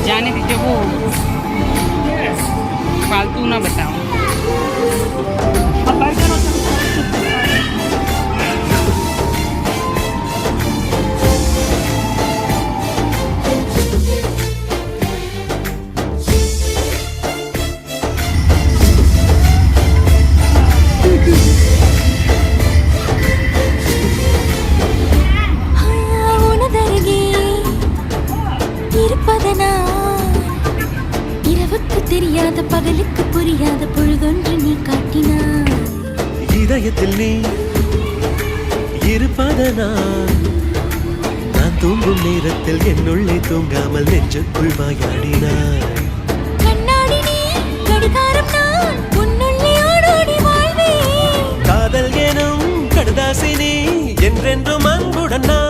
जाने दीजिए, वो फालतू ना बताओ। தெரியாத பகலுக்கு புரியாத பொழுதொன்று நீ காட்டினாய். இதயத்தில் நீ இருப்பதனால் நான் தூங்கும் நேரத்தில் என்னுள்ளே தூங்காமல் நெஞ்சுக்குள் வாயாடினாய். கண்ணாடி நீ, கடிகாரம் நான், உன்னுள்ளே ஓடோடி வாழ்வே. காதல் எனும் கடுதாசி நீ, என்றென்றும் அன்புடன் நான்.